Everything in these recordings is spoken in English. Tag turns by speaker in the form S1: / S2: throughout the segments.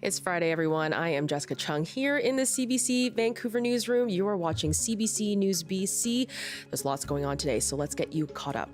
S1: It's Friday, everyone. I am Jessica Chung here in the CBC Vancouver newsroom. You are watching CBC News BC. There's lots going on today, so let's get you caught up.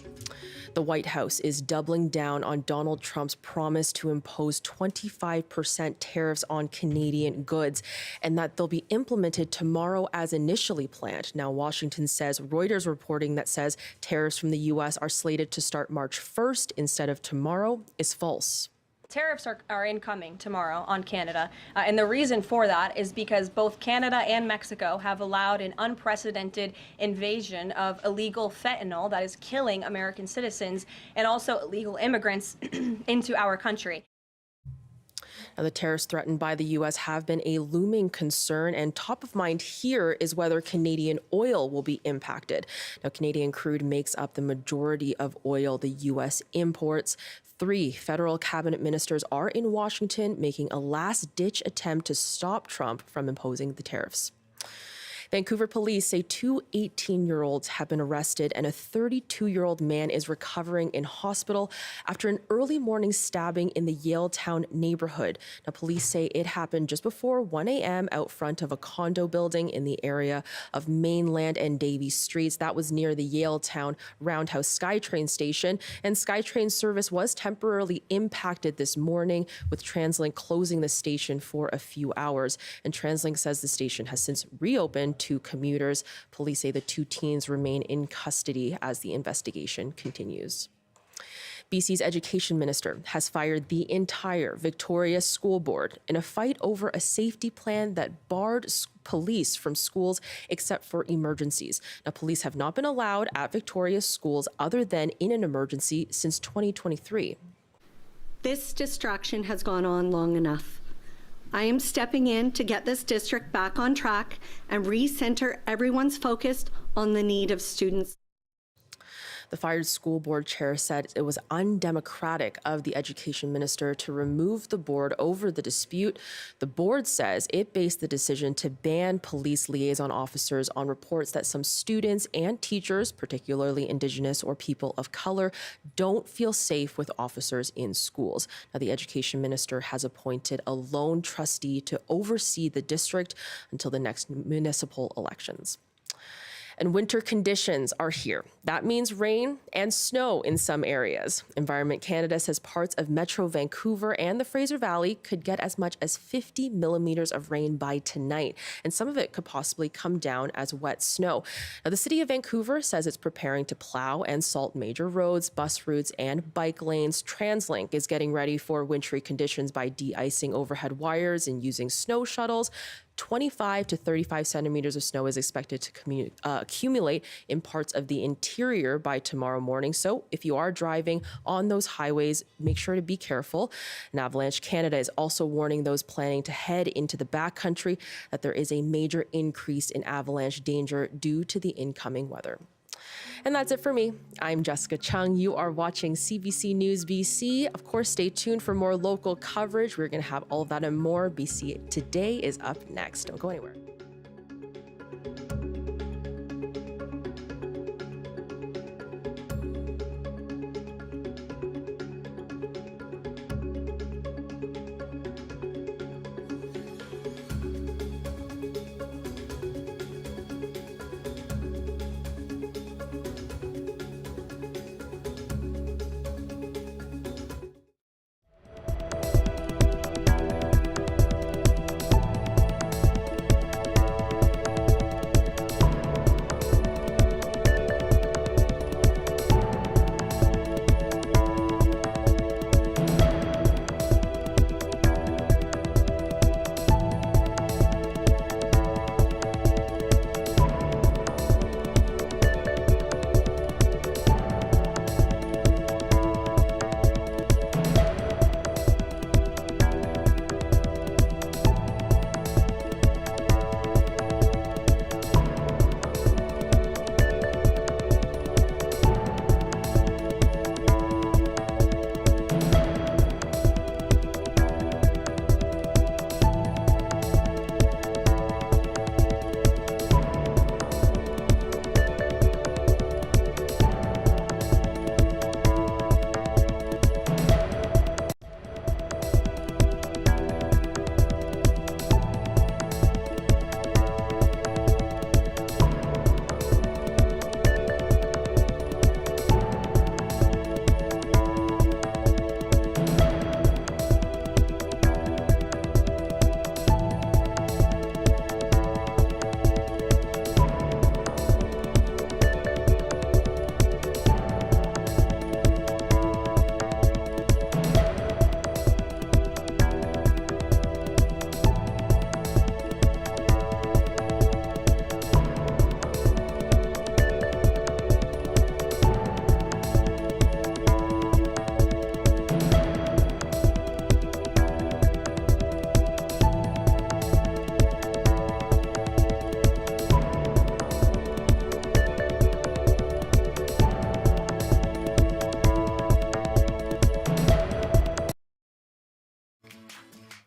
S1: The White House is doubling down on Donald Trump's promise to impose 25% tariffs on Canadian goods and that they'll be implemented tomorrow as initially planned. Now, Washington says Reuters reporting that says tariffs from the U.S. are slated to start March 1st instead of tomorrow is false.
S2: Tariffs are incoming tomorrow on Canada, and the reason for that is because both Canada and Mexico have allowed an unprecedented invasion of illegal fentanyl that is killing American citizens and also illegal immigrants into our country.
S1: Now, the tariffs threatened by the U.S. have been a looming concern, and top of mind here is whether Canadian oil will be impacted. Now, Canadian crude makes up the majority of oil the U.S. imports. 3 federal cabinet ministers are in Washington making a last-ditch attempt to stop Trump from imposing the tariffs. Vancouver police say 2 18-year-olds have been arrested and a 32-year-old man is recovering in hospital after an early morning stabbing in the Yaletown neighborhood. Now, police say it happened just before 1 a.m. out front of a condo building in the area of Mainland and Davie Streets. That was near the Yaletown Roundhouse SkyTrain station, and SkyTrain service was temporarily impacted this morning, with TransLink closing the station for a few hours. And TransLink says the station has since reopened to commuters. Police say the 2 teens remain in custody as the investigation continues. BC's education minister has fired the entire Victoria School Board in a fight over a safety plan that barred police from schools except for emergencies. Now, police have not been allowed at Victoria's schools other than in an emergency since 2023.
S3: This distraction has gone on long enough. I am stepping in to get this district back on track and recenter everyone's focus on the need of students.
S1: The fired school board chair said it was undemocratic of the education minister to remove the board over the dispute. The board says it based the decision to ban police liaison officers on reports that some students and teachers, particularly Indigenous or people of color, don't feel safe with officers in schools. Now, the education minister has appointed a lone trustee to oversee the district until the next municipal elections. And winter conditions are here. That means rain and snow in some areas. Environment Canada says parts of Metro Vancouver and the Fraser Valley could get as much as 50 millimeters of rain by tonight, and some of it could possibly come down as wet snow. Now, the city of Vancouver says it's preparing to plow and salt major roads, bus routes, and bike lanes. TransLink is getting ready for wintry conditions by de-icing overhead wires and using snow shuttles. 25 to 35 centimeters of snow is expected to accumulate in parts of the interior by tomorrow morning. So if you are driving on those highways, make sure to be careful. And Avalanche Canada is also warning those planning to head into the backcountry that there is a major increase in avalanche danger due to the incoming weather. And that's it for me. I'm Jessica Chung. You are watching CBC News BC. Of course, stay tuned for more local coverage. We're going to have all of that and more. BC Today is up next. Don't go anywhere.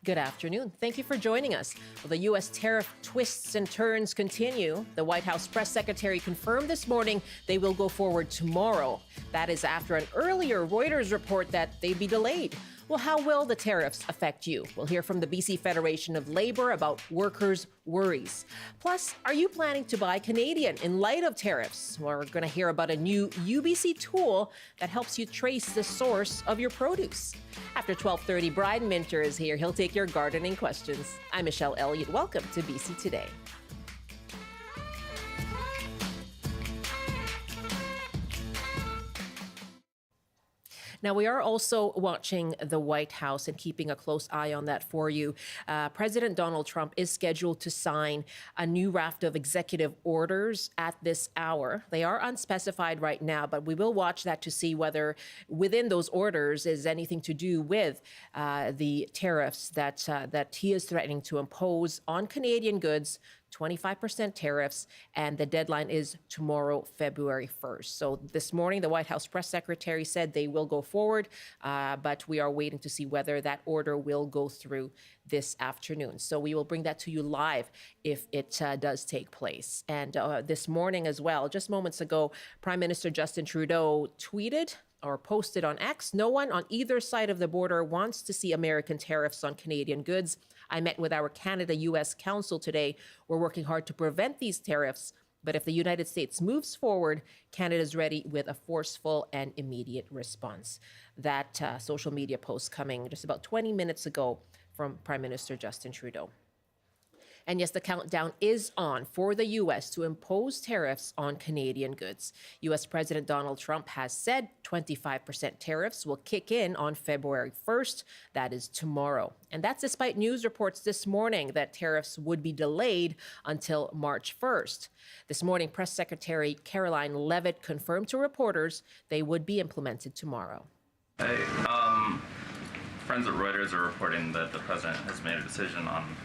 S4: Good afternoon. Thank you for joining us. Well, the U.S. tariff twists and turns continue. The White House press secretary confirmed this morning they will go forward tomorrow. That is after an earlier Reuters report that they'd be delayed. Well, how will the tariffs affect you? We'll hear from the BC Federation of Labor about workers' worries. Plus, are you planning to buy Canadian in light of tariffs? We're going to hear about a new UBC tool that helps you trace the source of your produce. After 12:30, Brian Minter is here. He'll take your gardening questions. I'm Michelle Elliott. Welcome to BC Today. Now, we are also watching the White House and keeping a close eye on that for you. President Donald Trump is scheduled to sign a new raft of executive orders at this hour. They are unspecified right now, but we will watch that to see whether within those orders is anything to do with the tariffs that he is threatening to impose on Canadian goods. 25% tariffs, and the deadline is tomorrow, February 1st. So this morning, the White House press secretary said they will go forward, but we are waiting to see whether that order will go through this afternoon. So we will bring that to you live if it does take place. And this morning as well, just moments ago, Prime Minister Justin Trudeau tweeted or posted on X, "No one on either side of the border wants to see American tariffs on Canadian goods. I met with our Canada-US Council today. We're working hard to prevent these tariffs, but if the United States moves forward, Canada's ready with a forceful and immediate response." That social media post coming just about 20 minutes ago from Prime Minister Justin Trudeau. And yes, the countdown is on for the U.S. to impose tariffs on Canadian goods. U.S. President Donald Trump has said 25% tariffs will kick in on February 1st. That is tomorrow. And that's despite news reports this morning that tariffs would be delayed until March 1st. This morning, Press Secretary Karoline Leavitt confirmed to reporters they would be implemented tomorrow.
S5: Hey, friends at Reuters are reporting that the president has made a decision on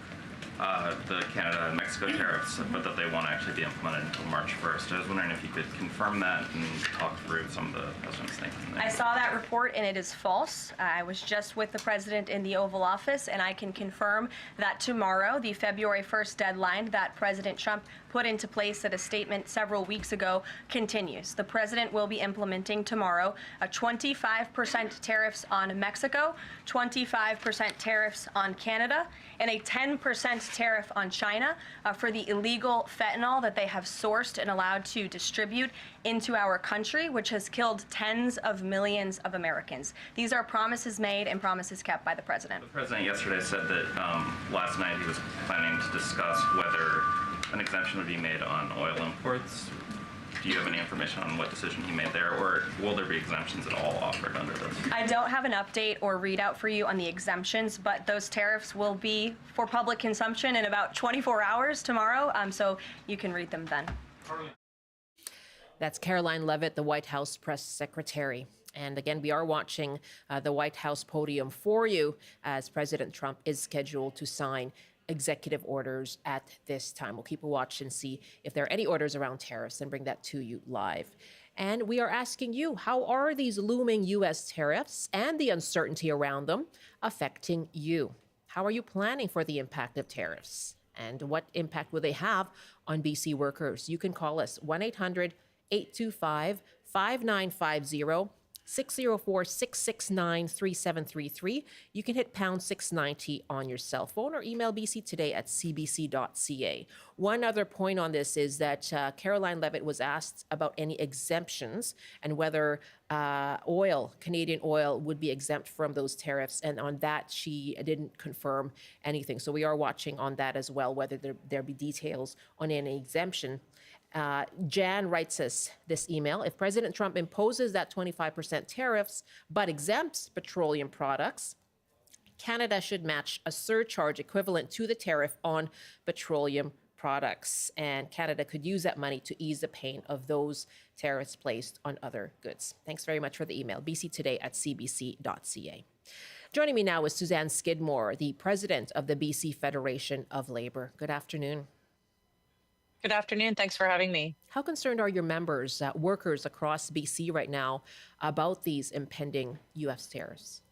S5: the Canada and Mexico tariffs, but that they won't actually be implemented until March 1st. I was wondering if you could confirm that and talk through some of the president's thinking there.
S2: I saw that report and it is false. I was just with the president in the Oval Office, and I can confirm that tomorrow, the February 1st deadline that President Trump put into place at a statement several weeks ago continues. The president will be implementing tomorrow a 25% tariffs on Mexico, 25% tariffs on Canada, and a 10% tariff on China for the illegal fentanyl that they have sourced and allowed to distribute into our country, which has killed tens of millions of Americans. These are promises made and promises kept by the president.
S5: The president yesterday said that last night he was planning to discuss whether an exemption would be made on oil imports. Do you have any information on what decision he made there, or will there be exemptions at all offered under this?
S2: I don't have an update or readout for you on the exemptions, but those tariffs will be for public consumption in about 24 hours tomorrow, so you can read them then.
S4: That's Karoline Leavitt, the White House press secretary. And again, we are watching the White House podium for you as President Trump is scheduled to sign executive orders at this time. We'll keep a watch and see if there are any orders around tariffs and bring that to you live. And we are asking you, how are these looming U.S. tariffs and the uncertainty around them affecting you? How are you planning for the impact of tariffs? And what impact will they have on BC workers? You can call us 1-800-825-5950. 604-669-3733. You can hit pound 690 on your cell phone or email bctoday@cbc.ca. One other point on this is that Karoline Leavitt was asked about any exemptions and whether Canadian oil would be exempt from those tariffs. And on that, she didn't confirm anything. So we are watching on that as well, whether there be details on any exemption. Jan writes us this email. If President Trump imposes that 25% tariffs but exempts petroleum products, Canada should match a surcharge equivalent to the tariff on petroleum products. And Canada could use that money to ease the pain of those tariffs placed on other goods. Thanks very much for the email. bctoday@cbc.ca. Joining me now is Sussanne Skidmore, the president of the BC Federation of Labor. Good afternoon.
S6: Good afternoon. Thanks for having me.
S4: How concerned are your members, workers across BC right now, about these impending U.S. tariffs?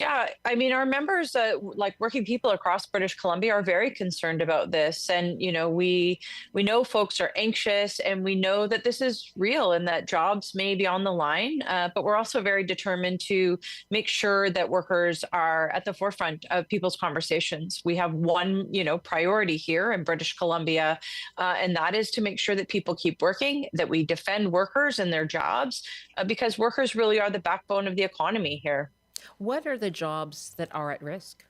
S6: Yeah, I mean, our members, like working people across British Columbia, are very concerned about this, and we know folks are anxious, and we know that this is real and that jobs may be on the line. But we're also very determined to make sure that workers are at the forefront of people's conversations. We have one, priority here in British Columbia, and that is to make sure that people keep working, that we defend workers and their jobs, because workers really are the backbone of the economy here.
S4: What are the jobs that are at risk?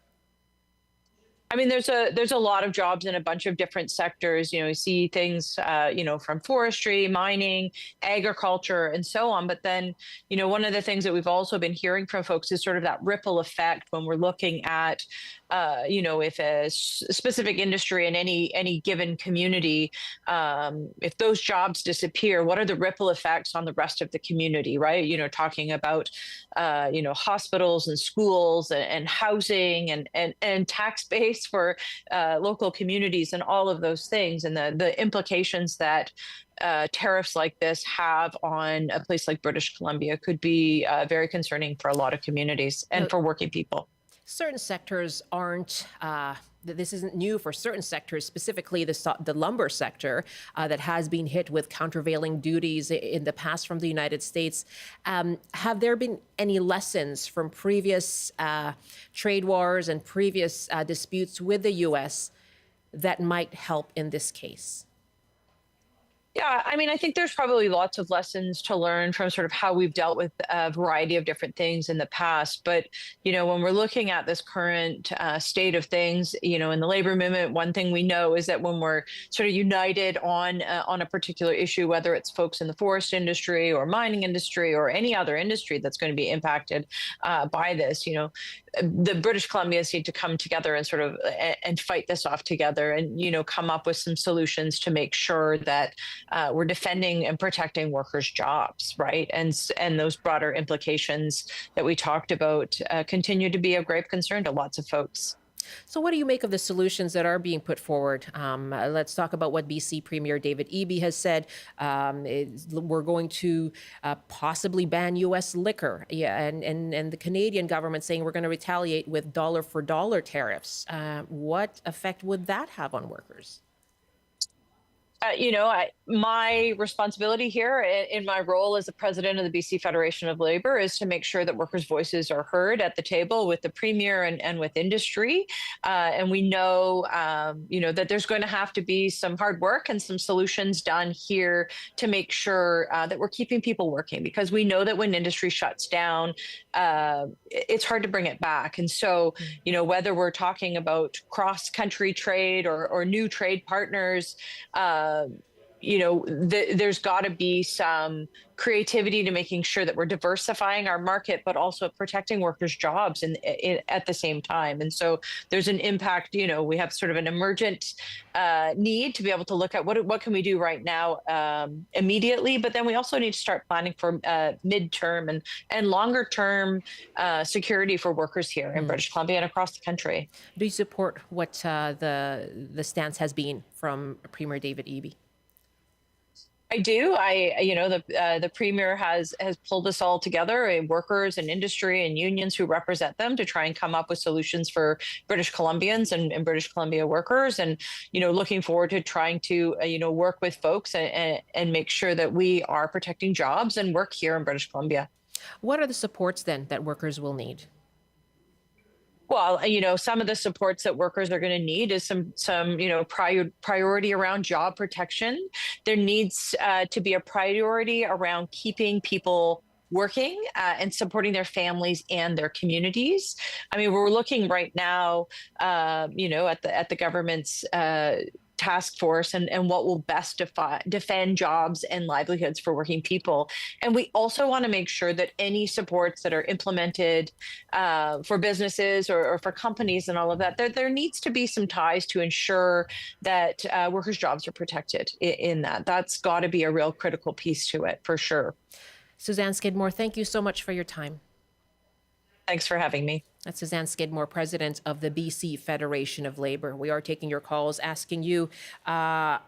S6: I mean, there's a lot of jobs in a bunch of different sectors. You see things, from forestry, mining, agriculture, and so on. But then, one of the things that we've also been hearing from folks is sort of that ripple effect when we're looking at, if a specific industry in any given community, if those jobs disappear, what are the ripple effects on the rest of the community, right? Talking about, hospitals and schools and housing and tax base for local communities and all of those things, and the implications that tariffs like this have on a place like British Columbia could be very concerning for a lot of communities and for working people.
S4: Certain sectors aren't. This isn't new for certain sectors, specifically the lumber sector that has been hit with countervailing duties in the past from the United States. Have there been any lessons from previous trade wars and previous disputes with the U.S. that might help in this case?
S6: Yeah, I mean, I think there's probably lots of lessons to learn from sort of how we've dealt with a variety of different things in the past. But, when we're looking at this current state of things, in the labor movement, one thing we know is that when we're sort of united on a particular issue, whether it's folks in the forest industry or mining industry or any other industry that's going to be impacted by this, the British Columbians need to come together and sort of and fight this off together, and come up with some solutions to make sure that we're defending and protecting workers' jobs, right? And those broader implications that we talked about continue to be of grave concern to lots of folks.
S4: So what do you make of the solutions that are being put forward? Let's talk about what BC Premier David Eby has said. We're going to possibly ban U.S. liquor. Yeah, and the Canadian government saying we're going to retaliate with dollar-for-dollar tariffs. What effect would that have on workers?
S6: My responsibility here in my role as the president of the BC Federation of Labor is to make sure that workers' voices are heard at the table with the premier and with industry. And we know, that there's going to have to be some hard work and some solutions done here to make sure that we're keeping people working, because we know that when industry shuts down, it's hard to bring it back. And so, whether we're talking about cross-country trade or new trade partners, there's got to be some creativity to making sure that we're diversifying our market, but also protecting workers' jobs at the same time. And so there's an impact. We have sort of an emergent need to be able to look at what can we do right now immediately, but then we also need to start planning for midterm and longer term security for workers here in British Columbia and across the country.
S4: Do you support what the stance has been from Premier David Eby?
S6: I do. The premier has pulled us all together, workers and industry and unions who represent them, to try and come up with solutions for British Columbians and British Columbia workers. And, looking forward to trying to, work with folks and make sure that we are protecting jobs and work here in British Columbia.
S4: What are the supports then that workers will need?
S6: Well, some of the supports that workers are going to need is some priority around job protection. There needs to be a priority around keeping people working and supporting their families and their communities. I mean, we're looking right now, at the government's task force and what will best defend jobs and livelihoods for working people. And we also want to make sure that any supports that are implemented for businesses or for companies and all of that, there needs to be some ties to ensure that workers' jobs are protected in that. That's got to be a real critical piece to it, for sure.
S4: Sussanne Skidmore, thank you so much for your time.
S6: Thanks for having me.
S4: That's Sussanne Skidmore, president of the BC Federation of Labor. We are taking your calls, asking you, how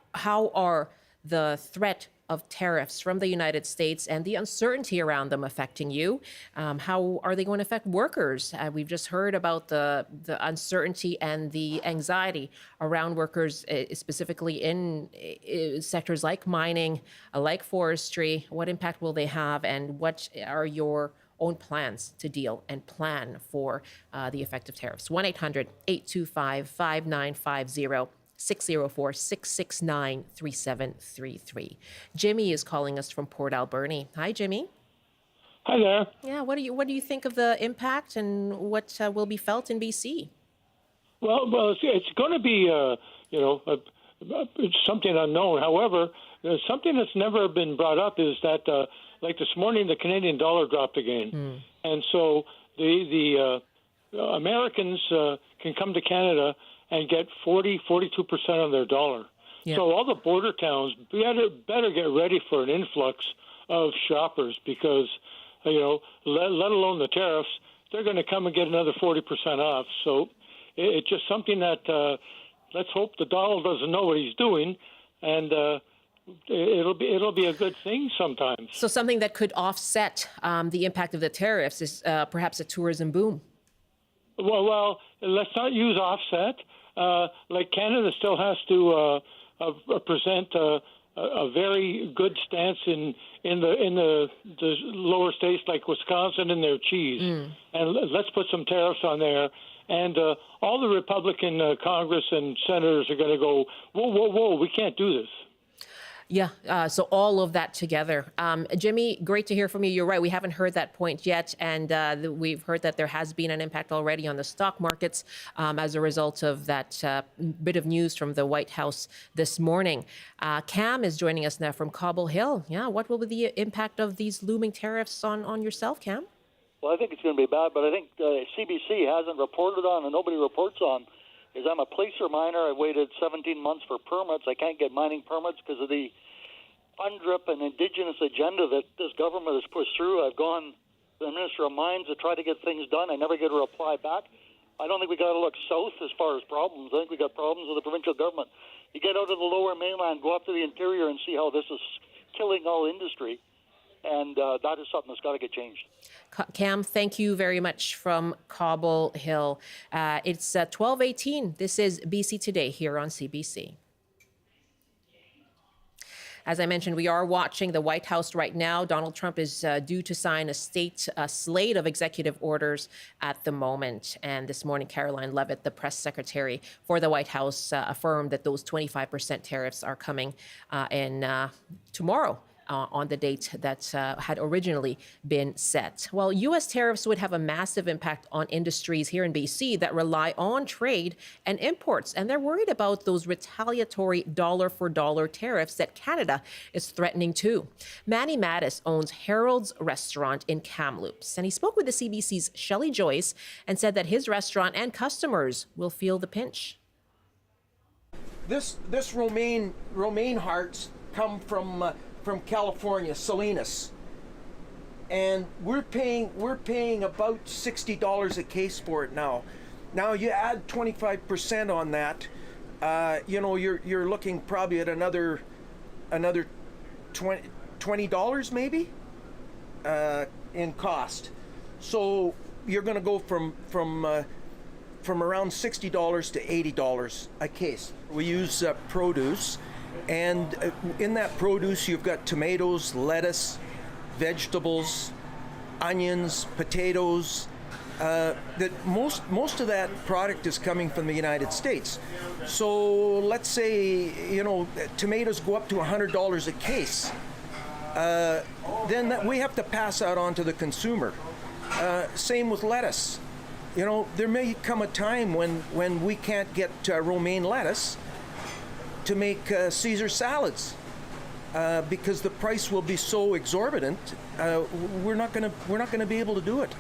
S4: are the threat of tariffs from the United States and the uncertainty around them affecting you? How are they going to affect workers? We've just heard about the uncertainty and the anxiety around workers, specifically in sectors like mining, like forestry. What impact will they have, and what are your own plans to deal and plan for the effect of tariffs? 1-800-825-5950. 604-669-3733. Jimmy is calling us from Port Alberni. Hi, Jimmy.
S7: Hi there.
S4: Yeah, what do you think of the impact and what will be felt in BC?
S7: Well, it's going to be, it's something unknown. However, something that's never been brought up is that, like this morning, the Canadian dollar dropped again, and so the Americans can come to Canada and get 42% on their dollar. Yeah. So all the border towns better get ready for an influx of shoppers because, let alone the tariffs, they're going to come and get another 40% off. So it's just something that let's hope the Donald doesn't know what he's doing, and it'll be a good thing sometimes.
S4: So something that could offset the impact of the tariffs is perhaps a tourism boom.
S7: Well, let's not use offset. Like Canada still has to present a very good stance in the lower states like Wisconsin and their cheese, and let's put some tariffs on there. And all the Republican Congress and senators are going to go, whoa, we can't do this.
S4: Yeah, so all of that together. Jimmy, great to hear from you. You're right, we haven't heard that point yet, and we've heard that there has been an impact already on the stock markets as a result of that bit of news from the White House this morning. Cam is joining us now from Cobble Hill. Yeah, what will be the impact of these looming tariffs on yourself, Cam?
S8: Well, I think it's going to be bad, but I think CBC hasn't reported on, and nobody reports on, is I'm a placer miner. I waited 17 months for permits. I can't get mining permits because of the UNDRIP and Indigenous agenda that this government has pushed through. I've gone to the Minister of Mines to try to get things done. I never get a reply back. I don't think we got to look south as far as problems. I think we got problems with the provincial government. You get out of the lower mainland, go up to the interior and see how this is killing all industry. And that is something that's got to get changed.
S4: Cam, thank you very much from Cobble Hill. It's 12:18. This is BC Today here on CBC. As I mentioned, we are watching the White House right now. Donald Trump is due to sign a slate of executive orders at the moment. And this morning, Karoline Leavitt, the press secretary for the White House, affirmed that those 25% tariffs are coming in tomorrow. On the date that had originally been set. Well, U.S. tariffs would have a massive impact on industries here in BC that rely on trade and imports, and they're worried about those retaliatory dollar-for-dollar tariffs that Canada is threatening too. Manny Mattis owns Harold's Restaurant in Kamloops, and he spoke with the CBC's Shelley Joyce and said that his restaurant and customers will feel the pinch.
S9: This romaine hearts come from California, Salinas, and we're paying about $60 a case for it now. Now you add 25% on that, you're looking probably at another $20 maybe in cost. So you're going to go from around $60 to $80 a case. We use produce. And in that produce, you've got tomatoes, lettuce, vegetables, onions, potatoes. That most of that product is coming from the United States. So let's say tomatoes go up to $100 a case. Then we have to pass that on to the consumer. Same with lettuce. There may come a time when we can't get romaine lettuce to make Caesar salads because the price will be so exorbitant. We're not going to be able to do it.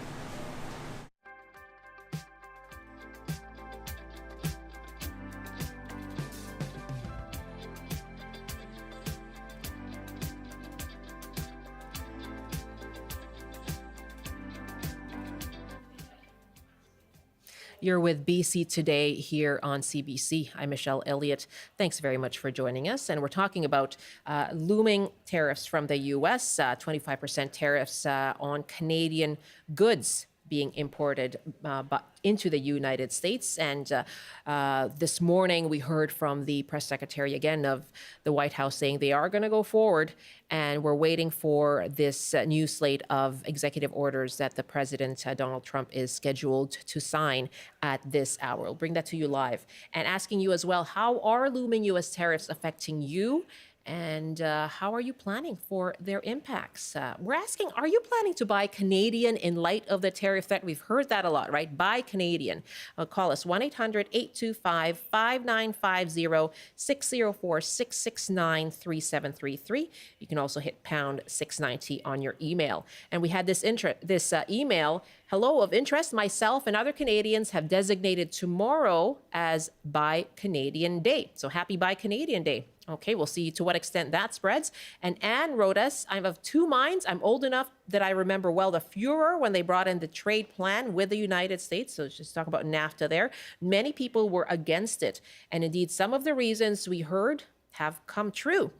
S4: You're with BC Today here on CBC. I'm Michelle Elliott. Thanks very much for joining us. And we're talking about looming tariffs from the U.S., 25% tariffs on Canadian goods being imported into the United States. And this morning, we heard from the press secretary again of the White House saying they are going to go forward. And we're waiting for this new slate of executive orders that the president, Donald Trump, is scheduled to sign at this hour. We'll bring that to you live. And asking you as well, how are looming U.S. tariffs affecting you? And how are you planning for their impacts? We're asking, are you planning to buy Canadian in light of the tariff threat? We've heard that a lot, right? Buy Canadian. Call us 1-800-825-5950, 604-669-3733. You can also hit pound 690 on your email. And we had this email, hello of interest. Myself and other Canadians have designated tomorrow as Buy Canadian Day. So happy Buy Canadian Day. Okay, we'll see to what extent that spreads. And Anne wrote us, I'm of two minds. I'm old enough that I remember well the furor when they brought in the trade plan with the United States. So just talk about NAFTA there. Many people were against it. And indeed, some of the reasons we heard have come true.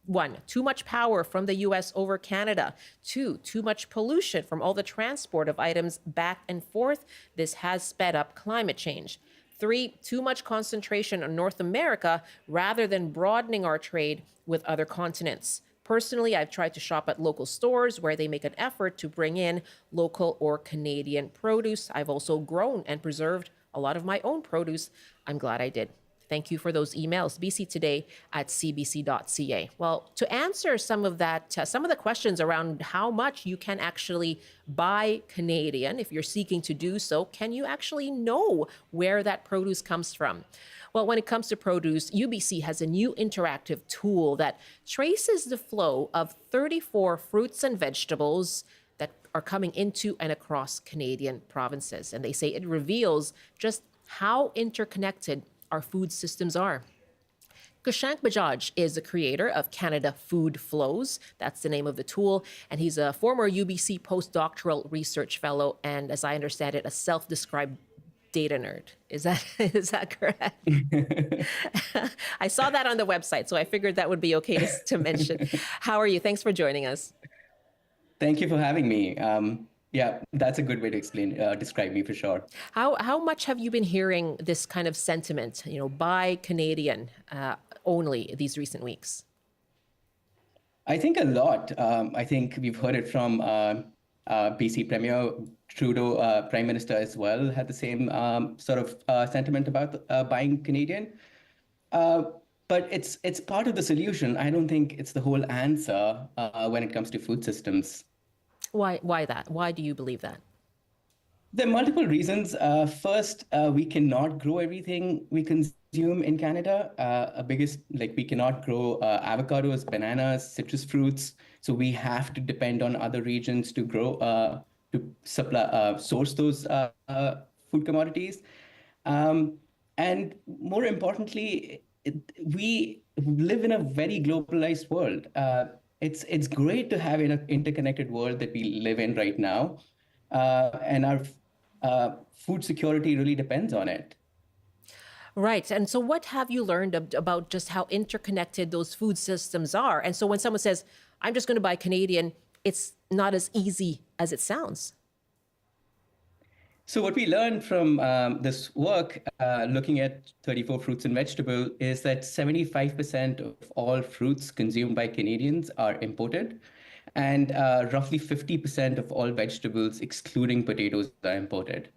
S4: 1, too much power from the U.S. over Canada. 2, too much pollution from all the transport of items back and forth. This has sped up climate change. 3, too much concentration on North America rather than broadening our trade with other continents. Personally, I've tried to shop at local stores where they make an effort to bring in local or Canadian produce. I've also grown and preserved a lot of my own produce. I'm glad I did. Thank you for those emails, bctoday@cbc.ca. Well, to answer some of the questions around how much you can actually buy Canadian, if you're seeking to do so, can you actually know where that produce comes from? Well, when it comes to produce, UBC has a new interactive tool that traces the flow of 34 fruits and vegetables that are coming into and across Canadian provinces. And they say it reveals just how interconnected our food systems are. Kushank Bajaj is the creator of Canada Food Flows. That's the name of the tool. And he's a former UBC postdoctoral research fellow and, as I understand it, a self-described data nerd. Is that correct? I saw that on the website, so I figured that would be okay to mention. How are you? Thanks for joining us.
S10: Thank you for having me. Yeah, that's a good way to describe me for sure.
S4: How much have you been hearing this kind of sentiment, buy Canadian only these recent weeks?
S10: I think a lot. I think we've heard it from BC Premier Trudeau, Prime Minister as well, had the same sort of sentiment about buying Canadian. But it's part of the solution. I don't think it's the whole answer when it comes to food systems.
S4: Why that? Why do you believe that?
S10: There are multiple reasons. First, we cannot grow everything we consume in Canada. We cannot grow avocados, bananas, citrus fruits. So we have to depend on other regions to grow, source those food commodities. And more importantly, we live in a very globalized world. It's great to have an interconnected world that we live in right now, and our food security really depends on it.
S4: Right. And so what have you learned about just how interconnected those food systems are? And so when someone says, I'm just going to buy Canadian, it's not as easy as it sounds.
S10: So what we learned from this work, looking at 34 fruits and vegetables, is that 75% of all fruits consumed by Canadians are imported, and roughly 50% of all vegetables, excluding potatoes, are imported.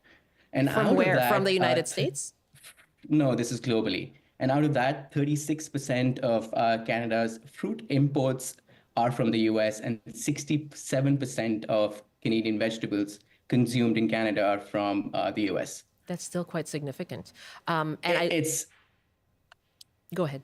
S10: And
S4: from where? From the United States?
S10: No, this is globally. And out of that, 36% of Canada's fruit imports are from the US, and 67% of Canadian vegetables consumed in Canada are from the US.
S4: That's still quite significant.
S10: Go
S4: ahead.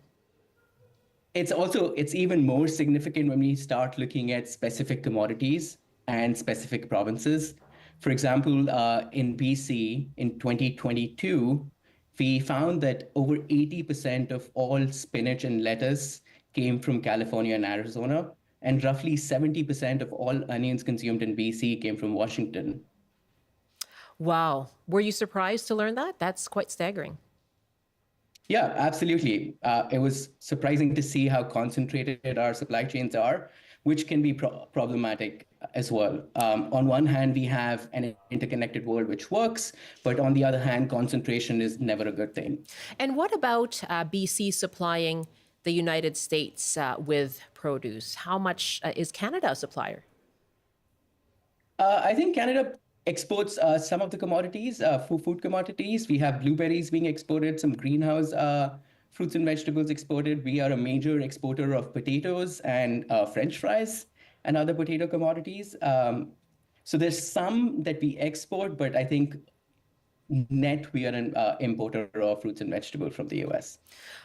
S10: It's even more significant when we start looking at specific commodities and specific provinces. For example, in BC in 2022, we found that over 80% of all spinach and lettuce came from California and Arizona, and roughly 70% of all onions consumed in BC came from Washington.
S4: Wow. Were you surprised to learn that? That's quite staggering.
S10: Yeah, absolutely. It was surprising to see how concentrated our supply chains are, which can be problematic as well. On one hand, we have an interconnected world which works, but on the other hand, concentration is never a good thing.
S4: And what about BC supplying the United States with produce? How much is Canada a supplier?
S10: I think Canada exports some of the commodities, food commodities. We have blueberries being exported, some greenhouse fruits and vegetables exported. We are a major exporter of potatoes and French fries and other potato commodities. So there's some that we export, but I think net we are an importer of fruits and vegetables from the US.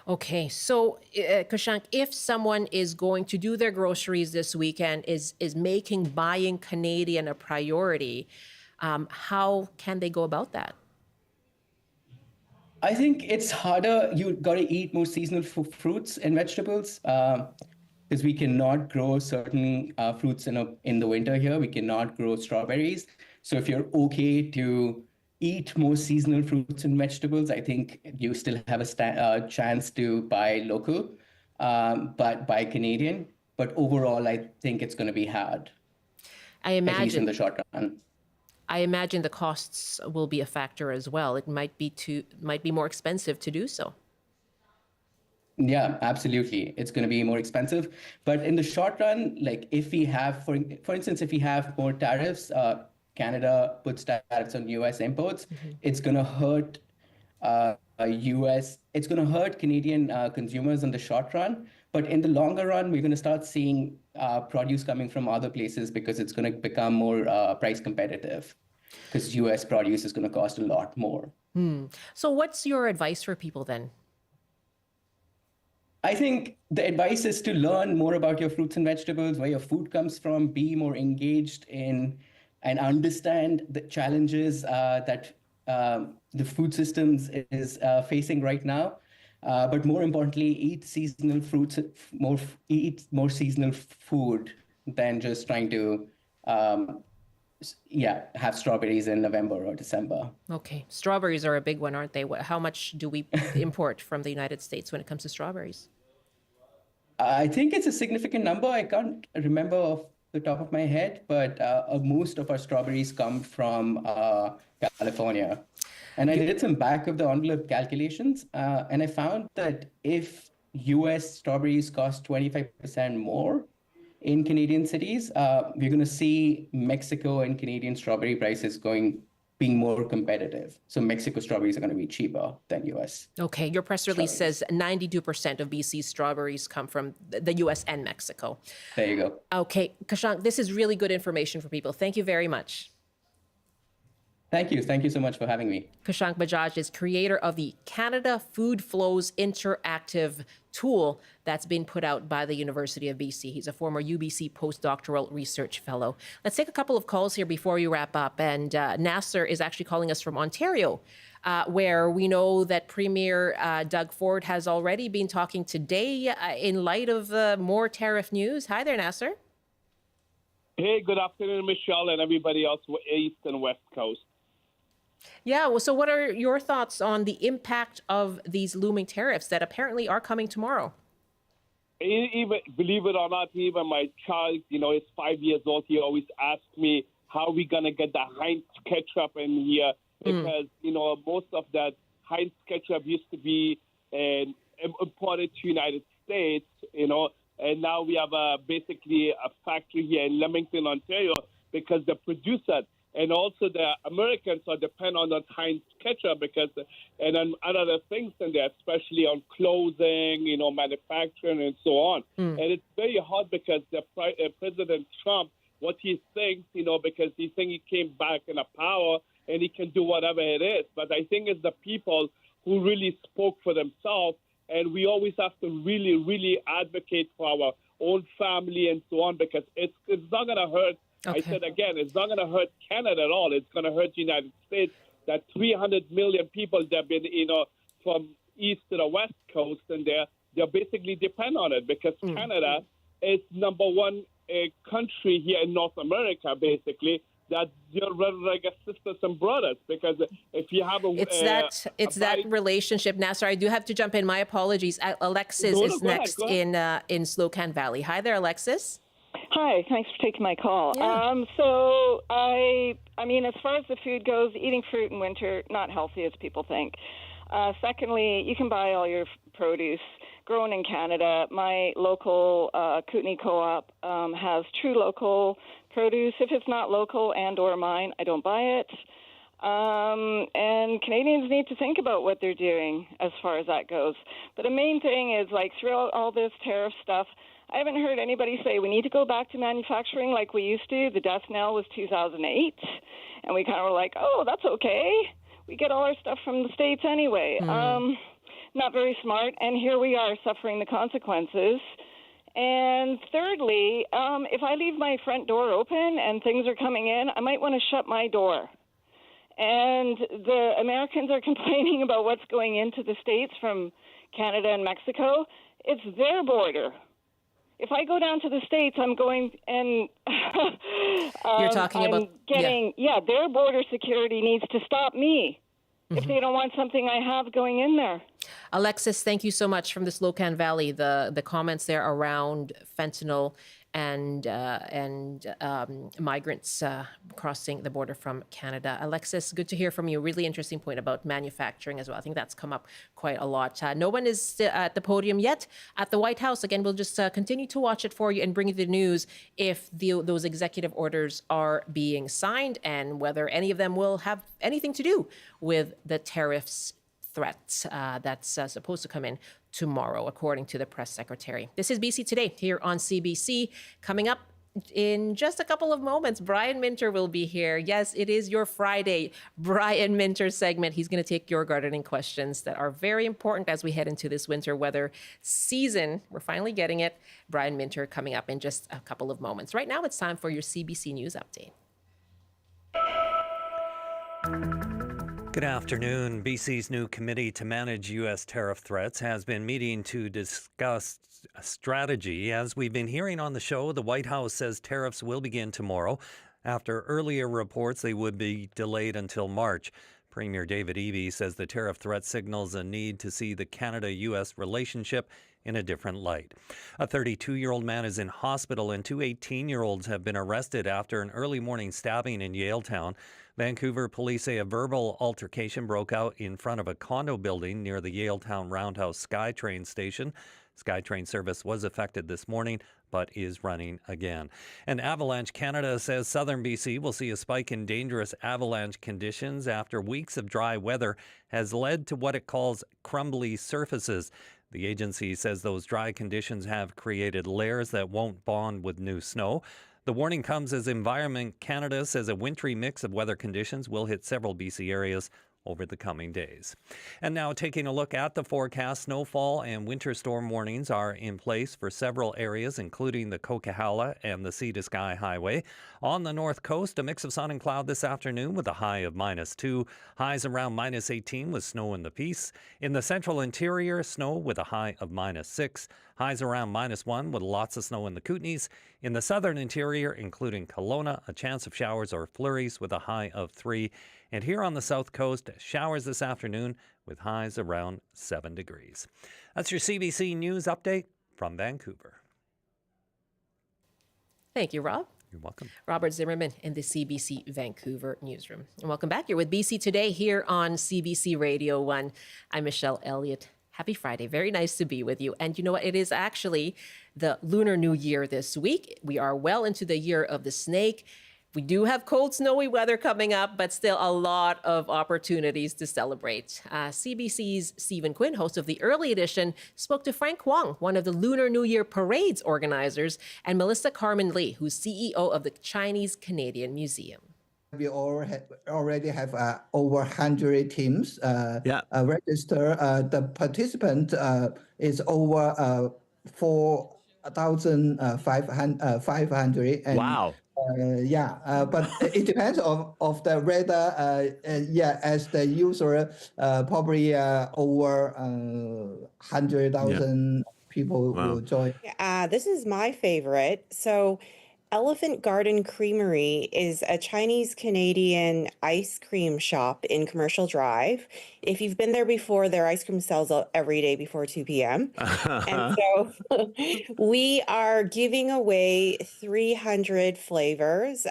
S4: Okay, so Kashank, if someone is going to do their groceries this weekend, is making buying Canadian a priority, how can they go about that?
S10: I think it's harder. You got to eat more seasonal fruits and vegetables because we cannot grow certain fruits in the winter here. We cannot grow strawberries. So if you're okay to eat more seasonal fruits and vegetables, I think you still have a chance to buy local, but buy Canadian. But overall, I think it's going to be hard.
S4: I
S10: at least in
S4: imagine
S10: the short run.
S4: I imagine the costs will be a factor as well. It might be more expensive to do so.
S10: Yeah, absolutely. It's going to be more expensive. But in the short run, like if we have, for instance, if we have more tariffs, Canada puts tariffs on US imports, it's going to hurt it's going to hurt Canadian consumers in the short run. But in the longer run, we're going to start seeing produce coming from other places because it's going to become more price competitive because US produce is going to cost a lot more.
S4: So what's your advice for people then?
S10: I think the advice is to learn more about your fruits and vegetables, where your food comes from, be more engaged in and understand the challenges that the food systems is facing right now. But more importantly, eat seasonal fruits, eat more seasonal food than just trying to, have strawberries in November or December.
S4: Okay, strawberries are a big one, aren't they? How much do we import from the United States when it comes to strawberries?
S10: I think it's a significant number. I can't remember off the top of my head, but most of our strawberries come from California. And I did some back of the envelope calculations, and I found that if US strawberries cost 25% more in Canadian cities, we're going to see Mexico and Canadian strawberry prices being more competitive. So Mexico strawberries are going to be cheaper than US.
S4: Okay, your press release says 92% of BC's strawberries come from the US and Mexico.
S10: There you go.
S4: Okay, Kashank, this is really good information for people. Thank you very much.
S10: Thank you. Thank you so much for having me.
S4: Kashank Bajaj is creator of the Canada Food Flows Interactive tool that's been put out by the University of BC. He's a former UBC postdoctoral research fellow. Let's take a couple of calls here before we wrap up. And Nasser is actually calling us from Ontario, where we know that Premier Doug Ford has already been talking today in light of more tariff news. Hi there, Nasser.
S11: Hey, good afternoon, Michelle, and everybody else, East and West Coast.
S4: Yeah, well, so what are your thoughts on the impact of these looming tariffs that apparently are coming tomorrow?
S11: Even, believe it or not, even my child, is 5 years old. He always asks me, how are we going to get the Heinz ketchup in here? Because, most of that Heinz ketchup used to be imported to United States, and now we have basically a factory here in Leamington, Ontario, because they produce it. And also the Americans are dependent on that Heinz ketchup and on other things in there, especially on clothing, manufacturing and so on. And it's very hard because President Trump, what he thinks, because he thinks he came back in a power and he can do whatever it is. But I think it's the people who really spoke for themselves. And we always have to really, really advocate for our own family and so on, because it's not going to hurt. Okay. I said again, it's not going to hurt Canada at all. It's going to hurt the United States. That 300 million people that have been, from east to the west coast, and they're basically depend on it because Canada is number one country here in North America, basically, that you're rather like a sisters and brothers, because if you have
S4: It's that relationship. Nasser, I do have to jump in. My apologies. Alexis
S11: No,
S4: is
S11: go ahead,
S4: next
S11: go ahead.
S4: in Slocan Valley. Hi there, Alexis.
S12: Hi, thanks for taking my call.
S4: Yeah.
S12: So I mean, as far as the food goes, eating fruit in winter, not healthy as people think. Secondly, you can buy all your produce grown in Canada. My local Kootenai Co-op has true local produce. If it's not local and or mine, I don't buy it. And Canadians need to think about what they're doing as far as that goes. But the main thing is, like, throughout all this tariff stuff, I haven't heard anybody say we need to go back to manufacturing like we used to. The death knell was 2008, and we kind of were like, oh, that's okay. We get all our stuff from the States anyway. Not very smart, and here we are suffering the consequences. And thirdly, if I leave my front door open and things are coming in, I might want to shut my door. And the Americans are complaining about what's going into the States from Canada and Mexico. It's their border. If I go down to the States, I'm going and
S4: You're talking
S12: I'm
S4: about
S12: getting, their border security needs to stop me if they don't want something I have going in there.
S4: Alexis, thank you so much from the Slocan Valley. The comments there around fentanyl and migrants crossing the border from Canada. Alexis, good to hear from you. Really interesting point about manufacturing as well. I think that's come up quite a lot. No one is at the podium yet at the White House. Again, we'll just continue to watch it for you and bring you the news if those executive orders are being signed and whether any of them will have anything to do with the tariffs threats that's supposed to come in tomorrow, according to the press secretary. This is BC Today here on CBC. Coming up in just a couple of moments, Brian Minter will be here. Yes, it is your Friday Brian Minter segment. He's going to take your gardening questions that are very important as we head into this winter weather season. We're finally getting it. Brian Minter coming up in just a couple of moments. Right now, it's time for your CBC News Update.
S13: Good afternoon. BC's new committee to manage U.S. tariff threats has been meeting to discuss a strategy. As we've been hearing on the show, the White House says tariffs will begin tomorrow. After earlier reports, they would be delayed until March. Premier David Eby says the tariff threat signals a need to see the Canada-U.S. relationship in a different light. A 32-year-old man is in hospital and two 18-year-olds have been arrested after an early morning stabbing in Yaletown. Vancouver police say a verbal altercation broke out in front of a condo building near the Yaletown Roundhouse SkyTrain station. SkyTrain service was affected this morning, but is running again. And Avalanche Canada says southern BC will see a spike in dangerous avalanche conditions after weeks of dry weather has led to what it calls crumbly surfaces. The agency says those dry conditions have created layers that won't bond with new snow. The warning comes as Environment Canada says a wintry mix of weather conditions will hit several BC areas over the coming days. And now taking a look at the forecast, snowfall and winter storm warnings are in place for several areas, including the Coquihalla and the Sea to Sky Highway. On the north coast, a mix of sun and cloud this afternoon with a high of -2, highs around -18 with snow in the Peace. In the central interior, snow with a high of -6. Highs around -1 with lots of snow in the Kootenays. In the southern interior, including Kelowna, a chance of showers or flurries with a high of 3. And here on the south coast, showers this afternoon with highs around 7 degrees. That's your CBC News Update from Vancouver.
S4: Thank you, Rob.
S13: You're welcome.
S4: Robert Zimmerman in the CBC Vancouver newsroom. And welcome back. You're with BC Today here on CBC Radio 1. I'm Michelle Elliott. Happy Friday. Very nice to be with you. And you know what? It is actually the Lunar New Year this week. We are well into the year of the snake. We do have cold, snowy weather coming up, but still a lot of opportunities to celebrate. CBC's Stephen Quinn, host of the early edition, spoke to Frank Huang, one of the Lunar New Year parade's organizers, and Melissa Carmen Lee, who's CEO of the Chinese Canadian Museum.
S14: We already have over 100 teams registered. The participant is over 4,500.
S15: Wow.
S14: But it depends of the weather. As the user, probably over 100,000 people will join.
S16: This is my favorite. So
S15: Elephant Garden Creamery is a Chinese Canadian ice cream shop in Commercial Drive. If you've been there before, their ice cream sells out every day before 2 p.m. And so we are giving away 300 flavors,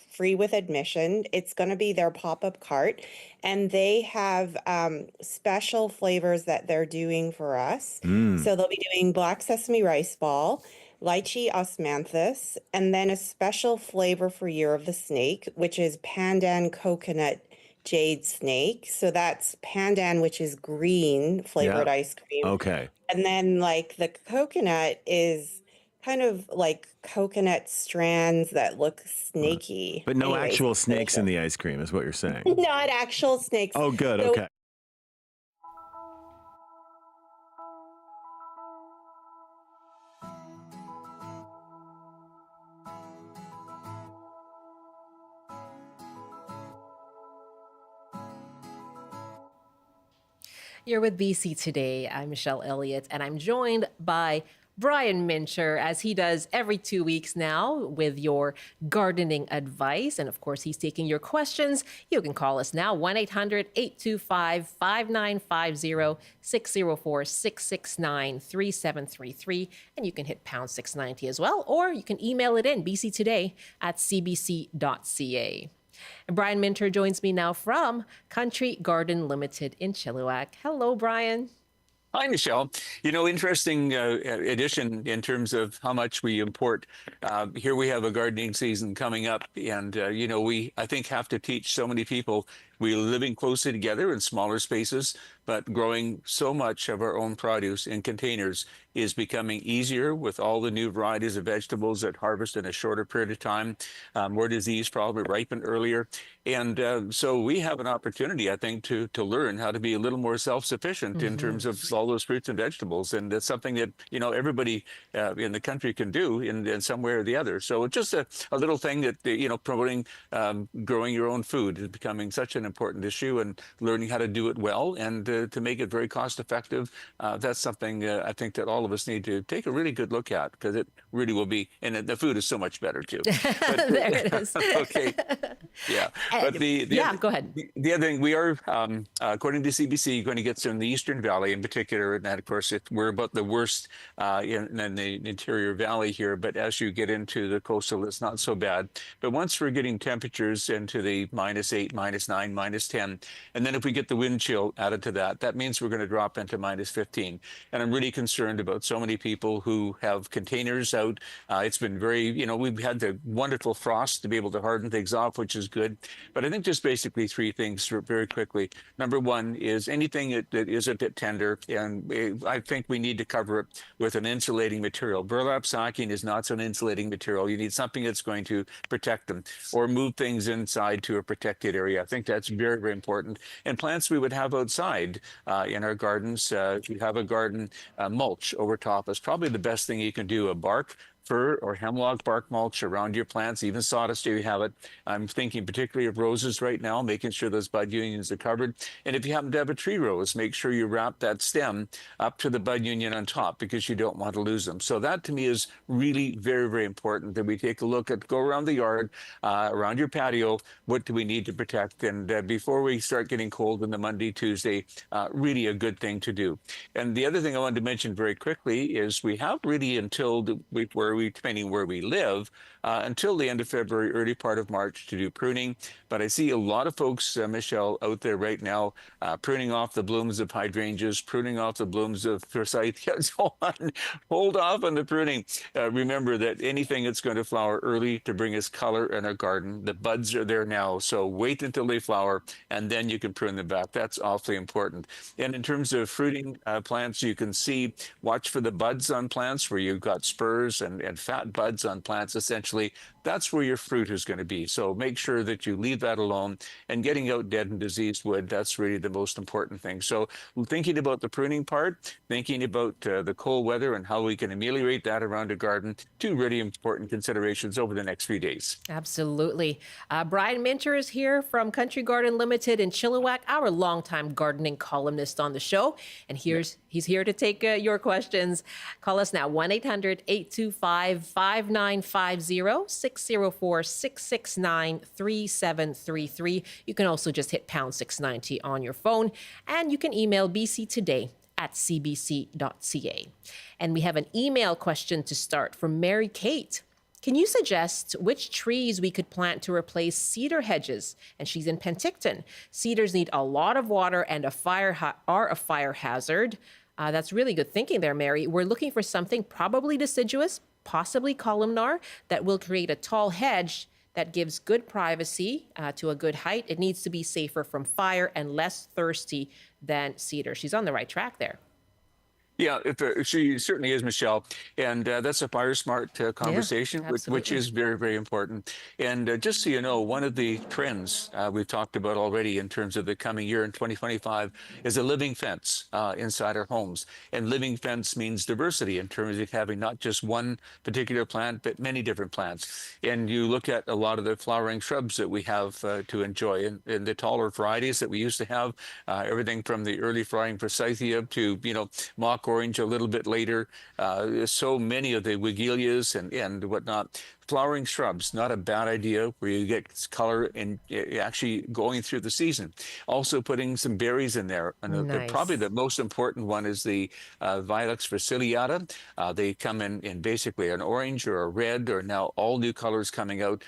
S15: free with admission. It's going to be their pop-up cart, and they have special flavors that they're doing for us. So they'll be doing black sesame rice ball, lychee osmanthus, and then a special flavor for Year of the Snake, which is pandan coconut jade snake. So that's pandan, which is green flavored
S16: Yeah.
S15: ice cream.
S16: Okay.
S15: And then like the coconut is kind of like coconut strands that look snaky.
S16: But no
S15: Anyways,
S16: actual
S15: it's
S16: snakes in
S15: delicious.
S16: the ice cream is what you're saying.
S15: Not actual snakes.
S16: Oh, good.
S15: So
S16: Okay.
S4: You're with BC Today. I'm Michelle Elliott, and I'm joined by Brian Mincher, as he does every 2 weeks now with your gardening advice. And of course, he's taking your questions. You can call us now, 1-800-825-5950, 604-669-3733. And you can hit pound 690 as well, or you can email it in, bctoday@cbc.ca. And Brian Minter joins me now from Country Garden Limited in Chilliwack. Hello, Brian.
S17: Hi, Michelle. You know, interesting addition in terms of how much we import. Here we have a gardening season coming up, and you know, I think have to teach so many people. We're living closer together in smaller spaces, but growing so much of our own produce in containers is becoming easier with all the new varieties of vegetables that harvest in a shorter period of time, more disease probably ripen earlier. And so we have an opportunity, I think, to learn how to be a little more self-sufficient in terms of all those fruits and vegetables. And that's something that, you know, everybody in the country can do in some way or the other. So it's just a little thing that, you know, promoting growing your own food is becoming such an important issue, and learning how to do it well and to make it very cost effective. That's something I think that all of us need to take a really good look at, because it really will be, and the food is so much better too. But,
S4: There it is.
S17: Okay. Yeah. But
S4: go ahead.
S17: The other thing, we are, according to CBC, going to get some in the Eastern Valley in particular. And that, of course, we're about the worst in the interior valley here. But as you get into the coastal, it's not so bad. But once we're getting temperatures into the -8, -9, -10, and then if we get the wind chill added to that, that means we're going to drop into -15. And I'm really concerned about so many people who have containers out. It's been very, you know, we've had the wonderful frost to be able to harden things off, which is good. But I think just basically three things very quickly. Number one is anything that is a bit tender, and I think we need to cover it with an insulating material. Burlap sacking is not an insulating material. You need something that's going to protect them, or move things inside to a protected area. I think that's very, very important. And plants we would have outside in our gardens. If you have a garden, mulch over top is probably the best thing you can do. A bark, fir or hemlock bark mulch around your plants, even sawdust if you have it. I'm thinking particularly of roses right now, making sure those bud unions are covered. And if you happen to have a tree rose, make sure you wrap that stem up to the bud union on top, because you don't want to lose them. So that to me is really very, very important, that we take a look at, go around the yard, around your patio, what do we need to protect? And before we start getting cold in the Monday, Tuesday, really a good thing to do. And the other thing I wanted to mention very quickly is we have really until depending where we live, until the end of February, early part of March to do pruning. But I see a lot of folks, Michelle, out there right now, pruning off the blooms of hydrangeas, pruning off the blooms of forsythias. Hold off on the pruning. Remember that anything that's going to flower early to bring us color in our garden, the buds are there now. So wait until they flower, and then you can prune them back. That's awfully important. And in terms of fruiting plants, you can see, watch for the buds on plants where you've got spurs and fat buds on plants, essentially that's where your fruit is going to be. So make sure that you leave that alone. And getting out dead and diseased wood, that's really the most important thing. So thinking about the pruning part, thinking about the cold weather and how we can ameliorate that around a garden, two really important considerations over the next few days.
S4: Absolutely. Brian Minter is here from Country Garden Limited in Chilliwack, our longtime gardening columnist on the show. And he's here to take your questions. Call us now, 1-800-825-5950, 604-669-3733. You can also just hit pound 690 on your phone, and you can email bctoday@cbc.ca. And we have an email question to start from Mary Kate. Can you suggest which trees we could plant to replace cedar hedges? And she's in Penticton. Cedars need a lot of water and are a fire hazard. That's really good thinking there, Mary. We're looking for something probably deciduous, possibly columnar, that will create a tall hedge that gives good privacy to a good height. It needs to be safer from fire and less thirsty than cedar. She's on the right track there.
S17: Yeah, she certainly is, Michelle. And that's a fire smart conversation, which is very, very important. And just so you know, one of the trends we've talked about already in terms of the coming year in 2025 is a living fence inside our homes. And living fence means diversity in terms of having not just one particular plant, but many different plants. And you look at a lot of the flowering shrubs that we have to enjoy, and the taller varieties that we used to have, everything from the early flowering forsythia to, mock orange a little bit later. So many of the wigilias and whatnot. Flowering shrubs, not a bad idea, where you get color and actually going through the season. Also putting some berries in there. And probably the most important one is the Vilex versiliata. They come in basically an orange or a red, or now all new colors coming out.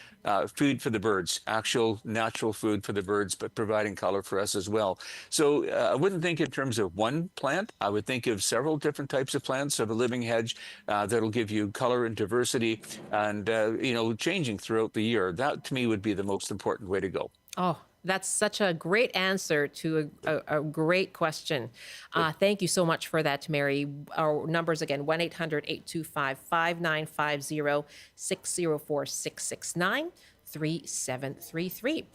S17: Food for the birds, actual natural food for the birds, but providing color for us as well. So I wouldn't think in terms of one plant. I would think of several different types of plants of a living hedge that'll give you color and diversity and changing throughout the year. That to me would be the most important way to go.
S4: Oh, that's such a great answer to a great question. Thank you so much for that, Mary. Our numbers again, 1-800-825-5950, 604-669-3733.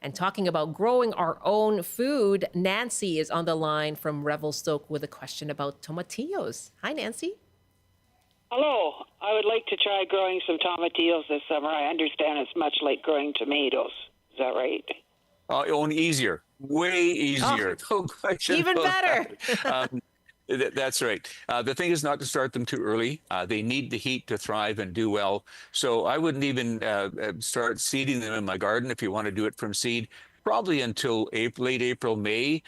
S4: And talking about growing our own food, Nancy is on the line from Revelstoke with a question about tomatillos. Hi, Nancy.
S16: Hello. I would like to try growing some tomatillos this summer. I understand it's much like growing tomatoes. Is that right?
S17: Easier, way easier. No question.
S4: Even better.
S17: That's right. The thing is not to start them too early. They need the heat to thrive and do well. So I wouldn't even start seeding them in my garden if you want to do it from seed. Probably until late April, May,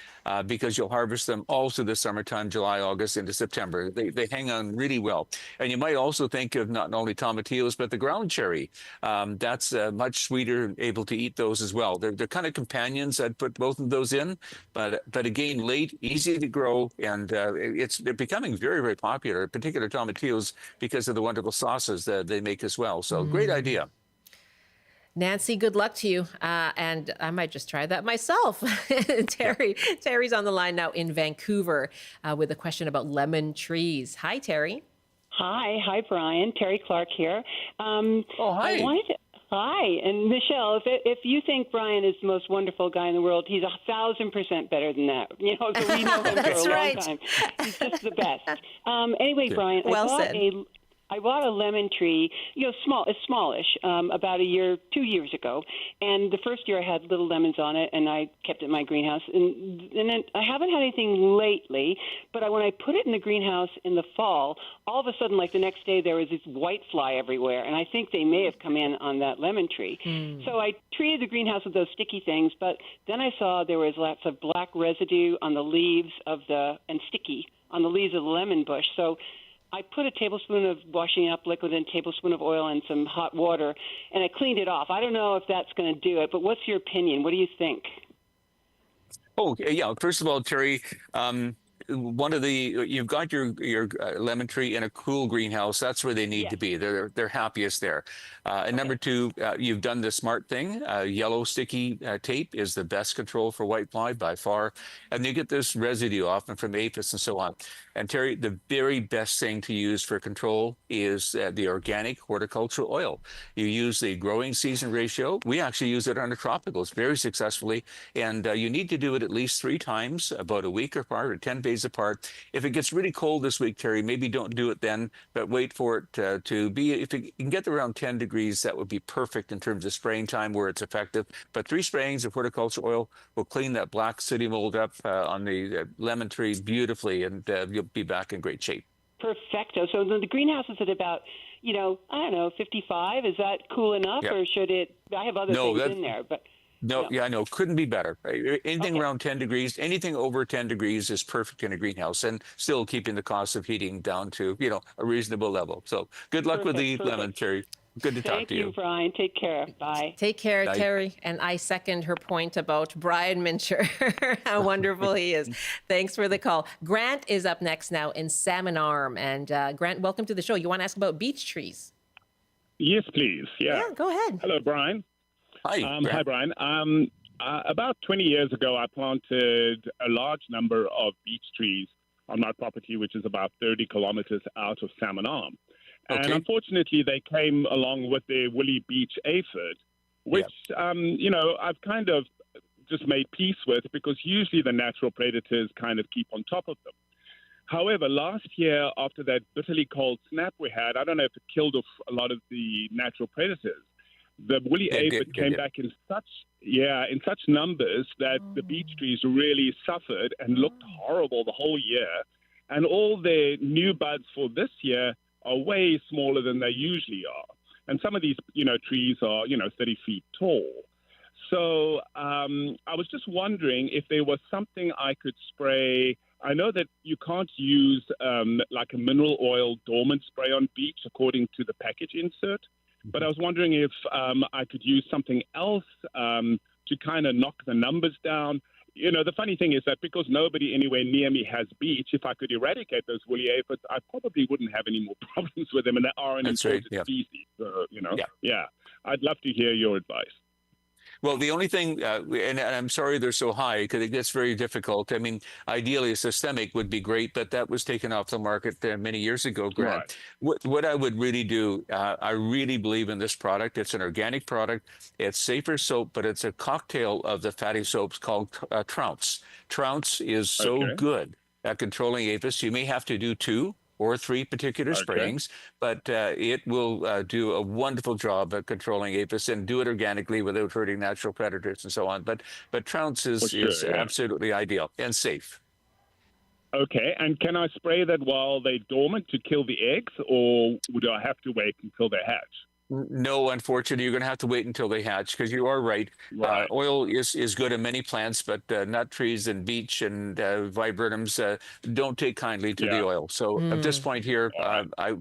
S17: because you'll harvest them all through the summertime, July, August, into September. They hang on really well. And you might also think of not only tomatillos, but the ground cherry. That's much sweeter, able to eat those as well. They're kind of companions. I'd put both of those in. But again, late, easy to grow, and they're becoming very, very popular, particular tomatillos, because of the wonderful sauces that they make as well. So great idea.
S4: Nancy, good luck to you. And I might just try that myself. Terry's on the line now in Vancouver with a question about lemon trees. Hi, Terry.
S18: Hi, Brian. Terry Clark here.
S17: Hi.
S18: Hi, and Michelle. If you think Brian is the most wonderful guy in the world, he's 1,000% better than that. So we know him for a long time. He's just the best. Anyway, Brian, I bought a lemon tree, it's smallish, about 2 years ago. And the first year I had little lemons on it, and I kept it in my greenhouse. And then I haven't had anything lately, but when I put it in the greenhouse in the fall, all of a sudden, like the next day, there was this white fly everywhere. And I think they may have come in on that lemon tree. So I treated the greenhouse with those sticky things, but then I saw there was lots of black residue on the leaves and sticky on the leaves of the lemon bush. So I put a tablespoon of washing up liquid and a tablespoon of oil and some hot water, and I cleaned it off. I don't know if that's going to do it, but what's your opinion? What do you think?
S17: Oh, yeah. First of all, Terry, one of the you've got your lemon tree in a cool greenhouse. That's where they need to be. They're happiest there. And number two, you've done the smart thing. Yellow sticky tape is the best control for whitefly by far, and you get this residue often from aphids and so on. And Terry, the very best thing to use for control is the organic horticultural oil. You use the growing season ratio. We actually use it on the tropicals very successfully, and you need to do it at least 3 times, about a week apart or 10 days apart. If it gets really cold this week, Terry, maybe don't do it then, but wait for it to be, if you can get around 10 degrees, that would be perfect in terms of spraying time where it's effective. But 3 sprayings of horticultural oil will clean that black city mold up on the lemon tree beautifully, and you'll be back in great shape.
S18: Perfecto. So the greenhouse is at about, I don't know, 55. Is that cool enough, or should it? I have other things in there, but.
S17: No, couldn't be better. Anything around 10 degrees, anything over 10 degrees is perfect in a greenhouse, and still keeping the cost of heating down to, a reasonable level. So good luck with the lemon, Terry. Good to talk to you.
S18: Thank you, Brian. Take care. Bye.
S4: Take care,
S17: Bye.
S4: Terry. And I second her point about Brian Mincher, how wonderful he is. Thanks for the call. Grant is up next now in Salmon Arm. And Grant, welcome to the show. You want to ask about beech trees?
S19: Yes, please. Yeah,
S4: go ahead.
S19: Hello, Brian.
S17: Hi.
S19: Hi, Brian. About 20 years ago, I planted a large number of beech trees on my property, which is about 30 kilometers out of Salmon Arm. And unfortunately, they came along with the woolly beech aphid, which, I've kind of just made peace with, because usually the natural predators kind of keep on top of them. However, last year, after that bitterly cold snap we had, I don't know if it killed off a lot of the natural predators. The woolly aphid came back in such numbers that the beech trees really suffered and looked horrible the whole year. And all the new buds for this year are way smaller than they usually are. And some of these, trees are, 30 feet tall. So I was just wondering if there was something I could spray. I know that you can't use like a mineral oil dormant spray on beech according to the package insert. But I was wondering if I could use something else to kind of knock the numbers down. The funny thing is that because nobody anywhere near me has beech, if I could eradicate those woolly aphids, I probably wouldn't have any more problems with them, and they are an important species. So, I'd love to hear your advice.
S17: Well, the only thing, and I'm sorry they're so high, because it gets very difficult. I mean, ideally, a systemic would be great, but that was taken off the market many years ago, Grant. Right. What I would really do, I really believe in this product. It's an organic product. It's safer soap, but it's a cocktail of the fatty soaps called Trounce. Trounce is so good at controlling aphids. You may have to do 2 or 3 particular sprayings, but it will do a wonderful job at controlling aphids, and do it organically without hurting natural predators and so on. But Trounce is absolutely ideal and safe.
S19: Okay, and can I spray that while they're dormant to kill the eggs, or would I have to wait until they hatch?
S17: No, unfortunately, you're going to have to wait until they hatch, because you are right. Oil is good in many plants, but nut trees and beech and viburnums don't take kindly to the oil. So at this point here, I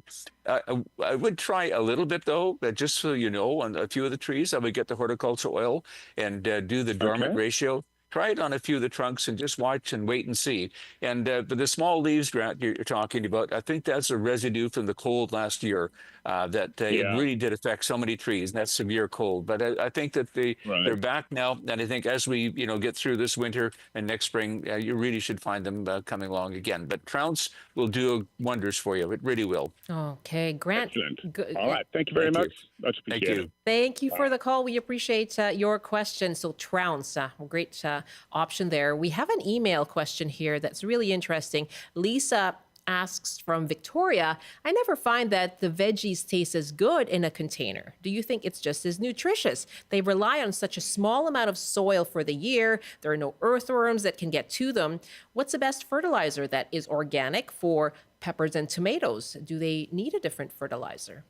S17: would try a little bit, though, just so you know, on a few of the trees, I would get the horticultural oil and do the dormant ratio. Try it on a few of the trunks and just watch and wait and see. And but the small leaves, Grant, you're talking about, I think that's a residue from the cold last year that it really did affect so many trees, and that's severe cold. But I think that they're back now, and I think as we get through this winter and next spring, you really should find them coming along again. But Trounce will do wonders for you. It really will.
S4: Okay, Grant.
S19: Excellent. All right. Thank you very much. Much appreciated.
S4: Thank you for the call. We appreciate your question. So Trounce, great option there. We have an email question here that's really interesting. Lisa asks from Victoria, I never find that the veggies taste as good in a container. Do you think it's just as nutritious? They rely on such a small amount of soil for the year. There are no earthworms that can get to them. What's the best fertilizer that is organic for peppers and tomatoes? Do they need a different fertilizer?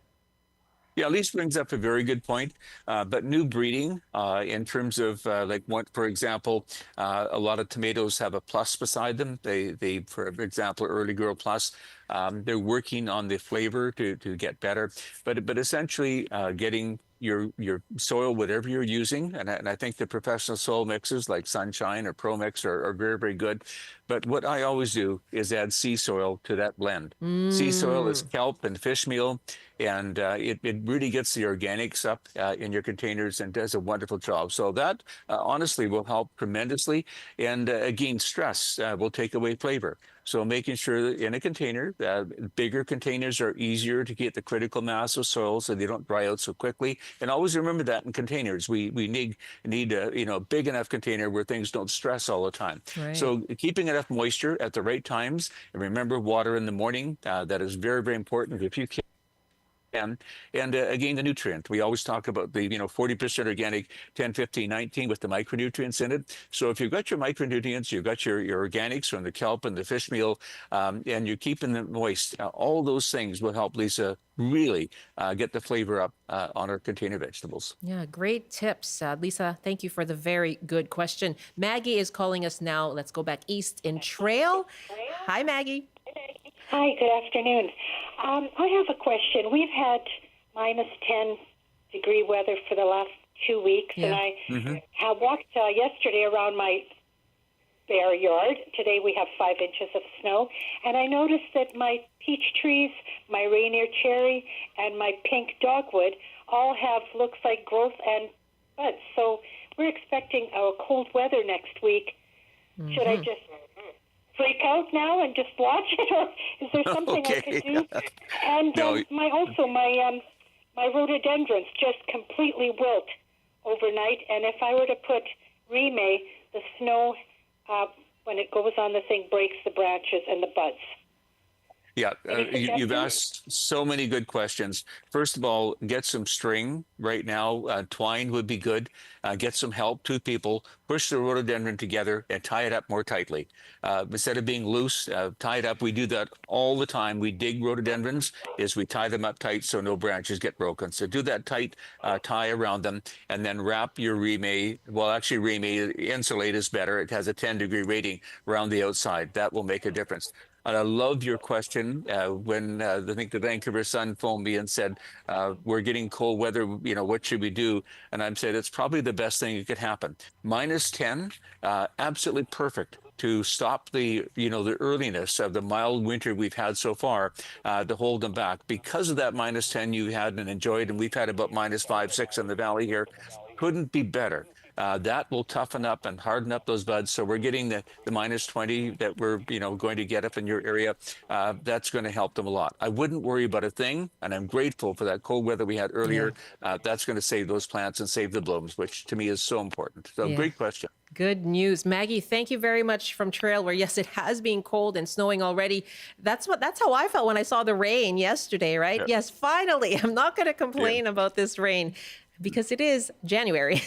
S17: Yeah, Lisa brings up a very good point. But new breeding, in terms of for example, a lot of tomatoes have a plus beside them. They for example, Early Girl Plus. They're working on the flavor to get better, but essentially getting your soil, whatever you're using, and I think the professional soil mixes like Sunshine or Pro Mix are very, very good. But what I always do is add sea soil to that blend. Sea soil is kelp and fish meal, and it really gets the organics up in your containers and does a wonderful job. So that honestly will help tremendously. And again, stress will take away flavor. So making sure that in a container, bigger containers are easier to get the critical mass of soil so they don't dry out so quickly. And always remember that in containers, we need a big enough container where things don't stress all the time.
S4: Right.
S17: So keeping enough moisture at the right times, and remember water in the morning, that is very, very important if you can. And again, the nutrient. We always talk about the 40% organic, 10, 15, 19 with the micronutrients in it. So if you've got your micronutrients, you've got your organics from the kelp and the fish meal, and you're keeping them moist, all those things will help Lisa really get the flavor up on our container vegetables.
S4: Yeah, great tips. Lisa, thank you for the very good question. Maggie is calling us now. Let's go back east in Trail. Hi, Maggie.
S20: Hi, good afternoon. I have a question. We've had minus 10 degree weather for the last 2 weeks, and I have walked yesterday around my bare yard. Today we have 5 inches of snow, and I noticed that my peach trees, my Rainier cherry, and my pink dogwood all have, looks like, growth and buds. So we're expecting cold weather next week. Should I just freak out now and just watch it, or is there something I could do? And my rhododendrons just completely wilt overnight, and if I were to put Remay, the snow when it goes on the thing breaks the branches and the buds.
S17: Yeah, you've asked so many good questions. First of all, get some string right now. Twine would be good. Get some help, 2 people. Push the rhododendron together and tie it up more tightly. Instead of being loose, tie it up. We do that all the time. We dig rhododendrons, we tie them up tight so no branches get broken. So do that tight tie around them, and then wrap your Remay. Well, actually, Remay insulate is better. It has a 10-degree rating around the outside. That will make a difference. And I love your question when I think the Vancouver Sun phoned me and said, we're getting cold weather, what should we do? And I'm saying it's probably the best thing that could happen. Minus 10, absolutely perfect to stop the earliness of the mild winter we've had so far, to hold them back. Because of that minus 10 you had and enjoyed, and we've had about minus 5, 6 in the valley here, couldn't be better. That will toughen up and harden up those buds. So we're getting the minus 20 that we're going to get up in your area. That's going to help them a lot. I wouldn't worry about a thing, and I'm grateful for that cold weather we had earlier. That's going to save those plants and save the blooms, which to me is so important. So great question.
S4: Good news. Maggie, thank you very much from Trail, where, yes, it has been cold and snowing already. That's how I felt when I saw the rain yesterday, right?
S17: Yep.
S4: Yes, finally. I'm not going to complain about this rain, because it is January.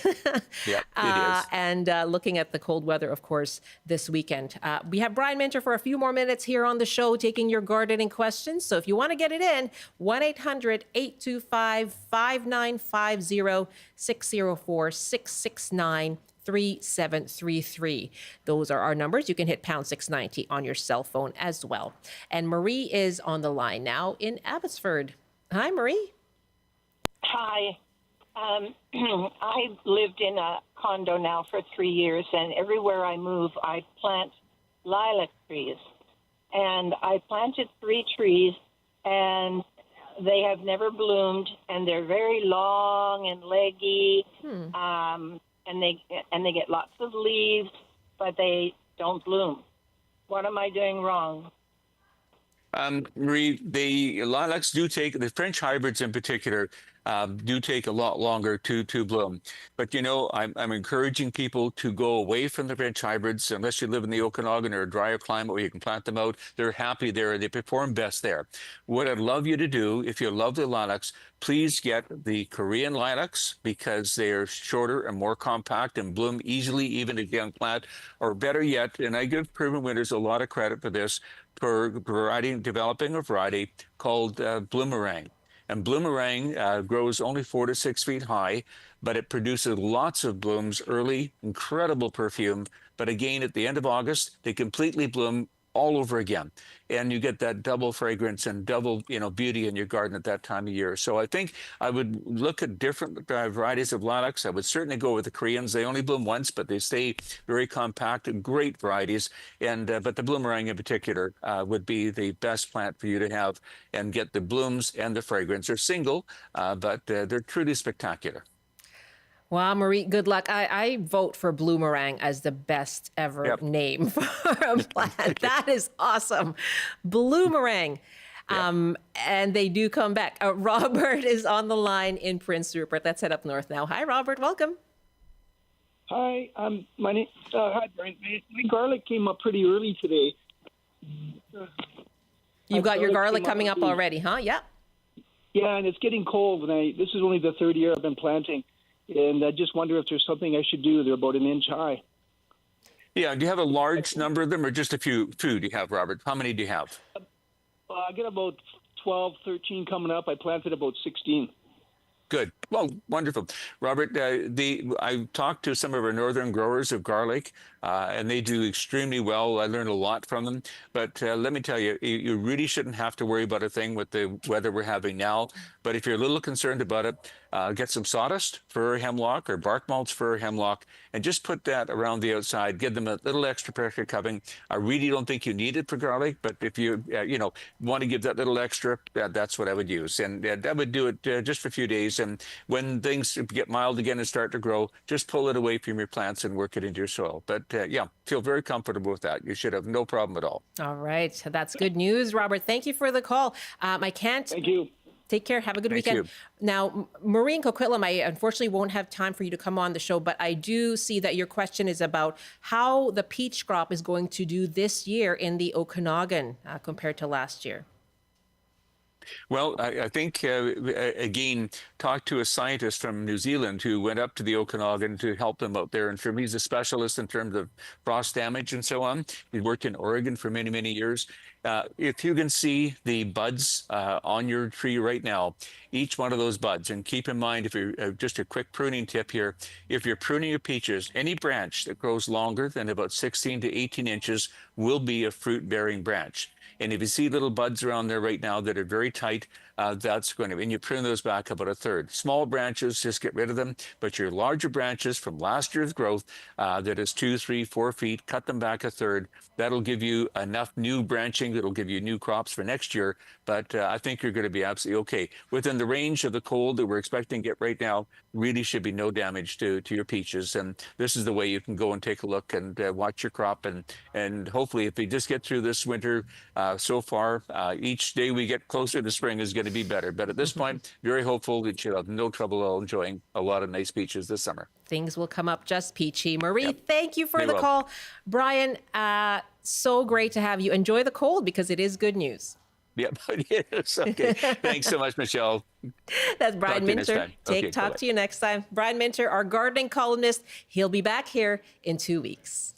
S17: Yeah, it is.
S4: And looking at the cold weather, of course, this weekend. We have Brian Minter for a few more minutes here on the show, taking your gardening questions. So if you want to get it in, 1-800-825-5950, 604-669-3733. Those are our numbers. You can hit pound 690 on your cell phone as well. And Marie is on the line now in Abbotsford. Hi, Marie.
S21: Hi. I've lived in a condo now for 3 years, and everywhere I move, I plant lilac trees. And I planted 3 trees, and they have never bloomed, and they're very long and leggy, and they get lots of leaves, but they don't bloom. What am I doing wrong?
S17: Marie, the lilacs do take, the French hybrids in particular, do take a lot longer to bloom. But, I'm encouraging people to go away from the French hybrids, unless you live in the Okanagan or a drier climate where you can plant them out. They're happy there. They perform best there. What I'd love you to do, if you love the lilacs, please get the Korean lilacs, because they are shorter and more compact and bloom easily, even a young plant. Or better yet, and I give Proven Winters a lot of credit for this, for developing a variety called Bloomerang. And Bloomerang grows only 4 to 6 feet high, but it produces lots of blooms early, incredible perfume. But again, at the end of August, they completely bloom all over again. And you get that double fragrance and double, beauty in your garden at that time of year. So I think I would look at different varieties of lilacs. I would certainly go with the Koreans. They only bloom once, but they stay very compact, great varieties. And but the bloomerang in particular would be the best plant for you to have and get the blooms and the fragrance. They're single, but they're truly spectacular.
S4: Wow, Marie, good luck. I vote for Bloomerang as the best ever name for a plant. That is awesome. Bloomerang. And they do come back. Robert is on the line in Prince Rupert. Let's head up north now. Hi, Robert. Welcome.
S3: Hi, my name. Hi, Brian. My garlic came up pretty early today.
S4: You've got your garlic coming up already, huh? Yeah.
S3: Yeah, and it's getting cold. And this is only the third year I've been planting. And I just wonder if there's something I should do. They're about an inch high.
S17: Yeah. Do you have a large number of them or just a few do you have, Robert? How many do you have?
S3: I get about 12, 13 coming up. I planted about 16.
S17: Good. Well, wonderful. Robert, I talked to some of our northern growers of garlic, and they do extremely well. I learned a lot from them. But let me tell you, you really shouldn't have to worry about a thing with the weather we're having now. But if you're a little concerned about it, get some sawdust for hemlock or bark mulch for hemlock, and just put that around the outside. Give them a little extra pressure covering. I really don't think you need it for garlic, but if you want to give that little extra, that's what I would use. And I would do it just for a few days. And when things get mild again and start to grow, just pull it away from your plants and work it into your soil. But feel very comfortable with that. You should have no problem at all.
S4: All right. That's good news, Robert. Thank you for the call.
S3: Thank you.
S4: Take care. Have a good weekend.
S17: You.
S4: Now, Marie in Coquitlam, I unfortunately won't have time for you to come on the show, but I do see that your question is about how the peach crop is going to do this year in the Okanagan compared to last year.
S17: Well, I think, again, talked to a scientist from New Zealand who went up to the Okanagan to help them out there. And he's a specialist in terms of frost damage and so on. He worked in Oregon for many, many years. If you can see the buds on your tree right now, each one of those buds, and keep in mind, if you're just a quick pruning tip here, if you're pruning your peaches, any branch that grows longer than about 16 to 18 inches will be a fruit-bearing branch. And if you see little buds around there right now that are very tight, that's going to, and you prune those back about a third. Small branches, just get rid of them. But your larger branches from last year's growth, that is 2, 3, 4 feet, cut them back a third. That'll give you enough new branching that'll give you new crops for next year. But I think you're going to be absolutely okay. Within the range of the cold that we're expecting to get right now, really should be no damage to your peaches. And this is the way you can go and take a look and watch your crop. And hopefully, if we just get through this winter so far, each day we get closer to spring is going to be better. But at this point, very hopeful that you'll have no trouble at all enjoying a lot of nice peaches this summer.
S4: Things will come up just peachy. Marie, thank you for the call. Brian, so great to have you. Enjoy the cold because it is good news.
S17: Yep, it is. Okay. Thanks so much, Michelle.
S4: That's Brian Minter.
S17: Talk
S4: to you next time. Brian Minter, our gardening columnist. He'll be back here in 2 weeks.